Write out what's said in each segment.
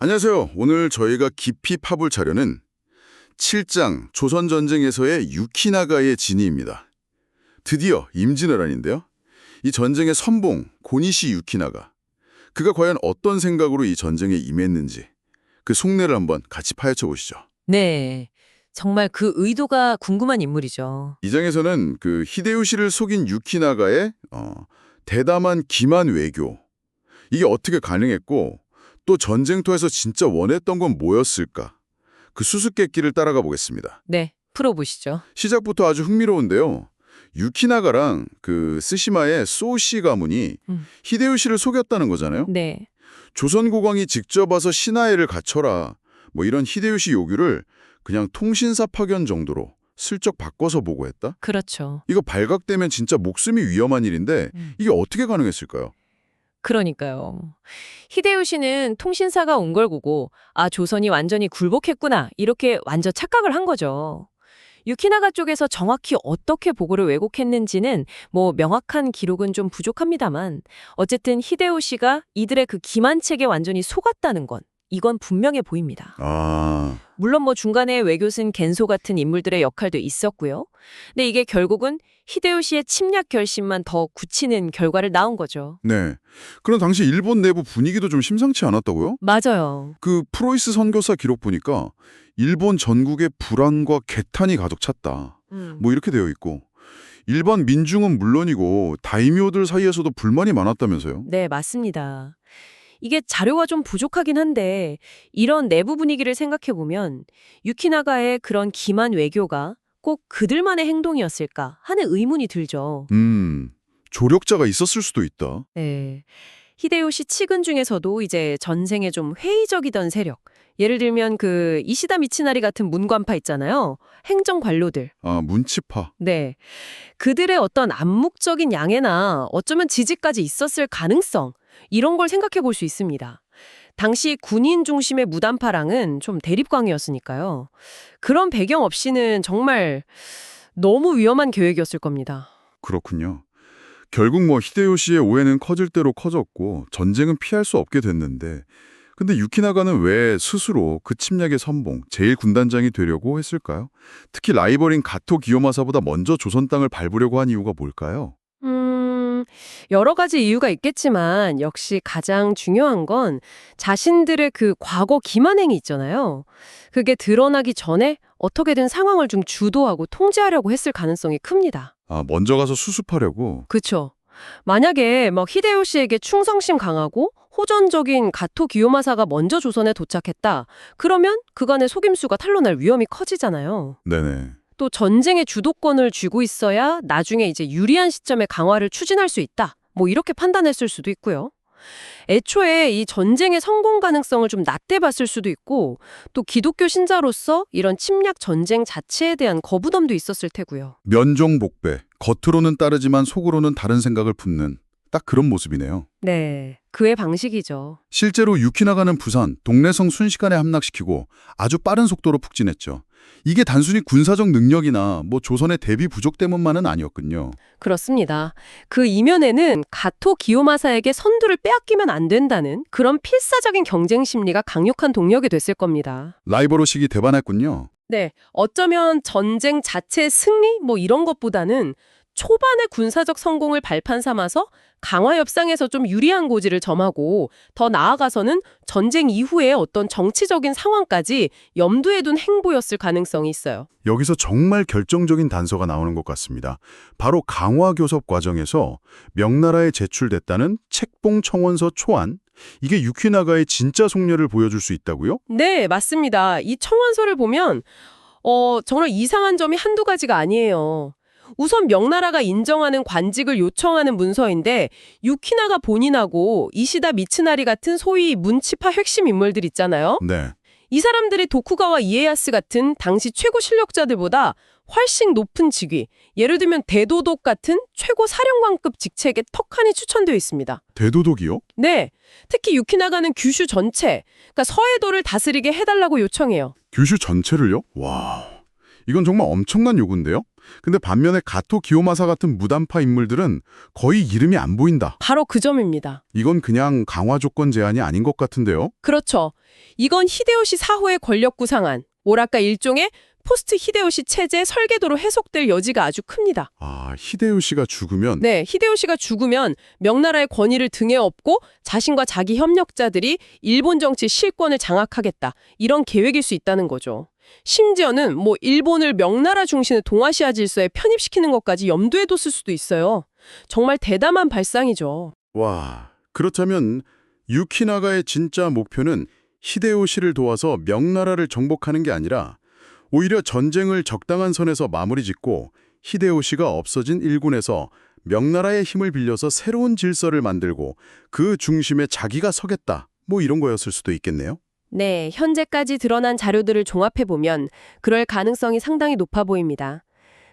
안녕하세요. 오늘 저희가 깊이 파볼 자료는 7장 조선전쟁에서의 유키나가의 진위입니다. 드디어 임진왜란인데요. 이 전쟁의 선봉 고니시 유키나가. 그가 과연 어떤 생각으로 이 전쟁에 임했는지 그 속내를 한번 같이 파헤쳐 보시죠. 네. 정말 그 의도가 궁금한 인물이죠. 이 장에서는 그 히데요시를 속인 유키나가의 대담한 기만 외교. 이게 어떻게 가능했고 또 전쟁터에서 진짜 원했던 건 뭐였을까? 그 수수께끼를 따라가 보겠습니다. 네, 풀어보시죠. 시작부터 아주 흥미로운데요. 유키나가랑 그 스시마의 소시 가문이 히데요시를 속였다는 거잖아요. 네, 조선 국왕이 직접 와서 신하애를 갖춰라. 뭐 이런 히데요시 요구를 그냥 통신사 파견 정도로 슬쩍 바꿔서 보고했다? 그렇죠. 이거 발각되면 진짜 목숨이 위험한 일인데 이게 어떻게 가능했을까요? 그러니까요. 히데요시는 통신사가 온 걸 보고 조선이 완전히 굴복했구나 이렇게 완전 착각을 한 거죠. 유키나가 쪽에서 정확히 어떻게 보고를 왜곡했는지는 명확한 기록은 좀 부족합니다만 어쨌든 히데요시가 이들의 그 기만책에 완전히 속았다는 건 이건 분명해 보입니다. 물론 중간에 외교슨 겐소 같은 인물들의 역할도 있었고요. 근데 이게 결국은 히데요시의 침략 결심만 더 굳히는 결과를 낳은 거죠. 네. 그런 당시 일본 내부 분위기도 좀 심상치 않았다고요? 맞아요. 그 프로이스 선교사 기록 보니까 일본 전국에 불안과 개탄이 가득 찼다. 뭐 이렇게 되어 있고 일반 민중은 물론이고 다이묘들 사이에서도 불만이 많았다면서요? 네, 맞습니다. 이게 자료가 좀 부족하긴 한데 이런 내부 분위기를 생각해보면 유키나가의 그런 기만 외교가 꼭 그들만의 행동이었을까 하는 의문이 들죠. 조력자가 있었을 수도 있다. 네. 히데요시 측은 중에서도 이제 전생에 좀 회의적이던 세력, 예를 들면 그 이시다 미치나리 같은 문관파 있잖아요. 행정 관료들. 문치파. 네. 그들의 어떤 암묵적인 양해나 어쩌면 지지까지 있었을 가능성, 이런 걸 생각해 볼 수 있습니다. 당시 군인 중심의 무단파랑은 좀 대립광이었으니까요. 그런 배경 없이는 정말 너무 위험한 계획이었을 겁니다. 그렇군요. 결국 히데요시의 오해는 커질 대로 커졌고 전쟁은 피할 수 없게 됐는데 근데 유키나가는 왜 스스로 그 침략의 선봉, 제1군단장이 되려고 했을까요? 특히 라이벌인 가토 기요마사보다 먼저 조선 땅을 밟으려고 한 이유가 뭘까요? 여러 가지 이유가 있겠지만 역시 가장 중요한 건 자신들의 그 과거 기만행위 있잖아요. 그게 드러나기 전에 어떻게든 상황을 좀 주도하고 통제하려고 했을 가능성이 큽니다. 먼저 가서 수습하려고? 그쵸. 만약에 히데요시에게 충성심 강하고 호전적인 가토 기요마사가 먼저 조선에 도착했다. 그러면 그간의 속임수가 탄로날 위험이 커지잖아요. 네네. 또 전쟁의 주도권을 쥐고 있어야 나중에 이제 유리한 시점에 강화를 추진할 수 있다. 이렇게 판단했을 수도 있고요. 애초에 이 전쟁의 성공 가능성을 좀 낮게 봤을 수도 있고 또 기독교 신자로서 이런 침략 전쟁 자체에 대한 거부감도 있었을 테고요. 면종복배, 겉으로는 따르지만 속으로는 다른 생각을 품는 딱 그런 모습이네요. 네, 그의 방식이죠. 실제로 유키나가는 부산, 동래성 순식간에 함락시키고 아주 빠른 속도로 북진했죠. 이게 단순히 군사적 능력이나 조선의 대비 부족 때문만은 아니었군요. 그렇습니다. 그 이면에는 가토 기요마사에게 선두를 빼앗기면 안 된다는 그런 필사적인 경쟁 심리가 강력한 동력이 됐을 겁니다. 라이벌의식이 대반했군요. 네, 어쩌면 전쟁 자체의 승리 이런 것보다는 초반의 군사적 성공을 발판 삼아서 강화 협상에서 좀 유리한 고지를 점하고 더 나아가서는 전쟁 이후의 어떤 정치적인 상황까지 염두에 둔 행보였을 가능성이 있어요. 여기서 정말 결정적인 단서가 나오는 것 같습니다. 바로 강화 교섭 과정에서 명나라에 제출됐다는 책봉 청원서 초안, 이게 유키나가의 진짜 속내를 보여줄 수 있다고요? 네, 맞습니다. 이 청원서를 보면 정말 이상한 점이 한두 가지가 아니에요. 우선 명나라가 인정하는 관직을 요청하는 문서인데 유키나가 본인하고 이시다 미츠나리 같은 소위 문치파 핵심 인물들 있잖아요. 네. 이 사람들이 도쿠가와 이에야스 같은 당시 최고 실력자들보다 훨씬 높은 직위, 예를 들면 대도독 같은 최고 사령관급 직책에 턱하니 추천되어 있습니다. 대도독이요? 네, 특히 유키나가는 규슈 전체, 그러니까 서해도를 다스리게 해달라고 요청해요. 규슈 전체를요? 와, 이건 정말 엄청난 요구인데요? 근데 반면에 가토 기요마사 같은 무단파 인물들은 거의 이름이 안 보인다. 바로 그 점입니다. 이건 그냥 강화 조건 제한이 아닌 것 같은데요? 그렇죠. 이건 히데요시 사후의 권력 구상안, 뭐랄까 일종의 포스트 히데요시 체제 설계도로 해석될 여지가 아주 큽니다. 아, 히데요시가 죽으면 네, 히데요시가 죽으면 명나라의 권위를 등에 업고 자신과 자기 협력자들이 일본 정치 실권을 장악하겠다. 이런 계획일 수 있다는 거죠. 심지어는 일본을 명나라 중심의 동아시아 질서에 편입시키는 것까지 염두에 뒀을 수도 있어요. 정말 대담한 발상이죠. 와, 그렇다면 유키나가의 진짜 목표는 히데요시를 도와서 명나라를 정복하는 게 아니라 오히려 전쟁을 적당한 선에서 마무리 짓고 히데요시가 없어진 일군에서 명나라의 힘을 빌려서 새로운 질서를 만들고 그 중심에 자기가 서겠다. 이런 거였을 수도 있겠네요. 네, 현재까지 드러난 자료들을 종합해보면 그럴 가능성이 상당히 높아 보입니다.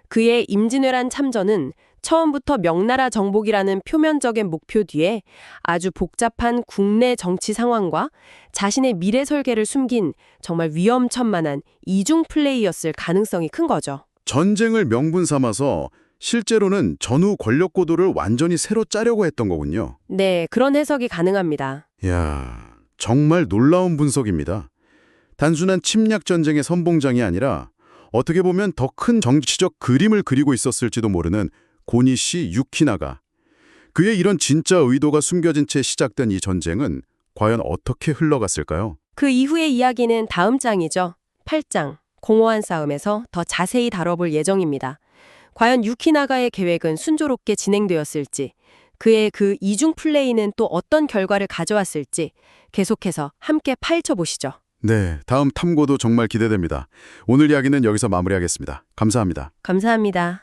그의 임진왜란 참전은 처음부터 명나라 정복이라는 표면적인 목표 뒤에 아주 복잡한 국내 정치 상황과 자신의 미래 설계를 숨긴 정말 위험천만한 이중 플레이였을 가능성이 큰 거죠. 전쟁을 명분 삼아서 실제로는 전후 권력 구도를 완전히 새로 짜려고 했던 거군요. 네, 그런 해석이 가능합니다. 이야, 정말 놀라운 분석입니다. 단순한 침략 전쟁의 선봉장이 아니라 어떻게 보면 더 큰 정치적 그림을 그리고 있었을지도 모르는 고니시 유키나가. 그의 이런 진짜 의도가 숨겨진 채 시작된 이 전쟁은 과연 어떻게 흘러갔을까요? 그 이후의 이야기는 다음 장이죠. 8장, 공허한 싸움에서 더 자세히 다뤄볼 예정입니다. 과연 유키나가의 계획은 순조롭게 진행되었을지, 그의 그 이중 플레이는 또 어떤 결과를 가져왔을지 계속해서 함께 파헤쳐보시죠. 네, 다음 탐구도 정말 기대됩니다. 오늘 이야기는 여기서 마무리하겠습니다. 감사합니다. 감사합니다.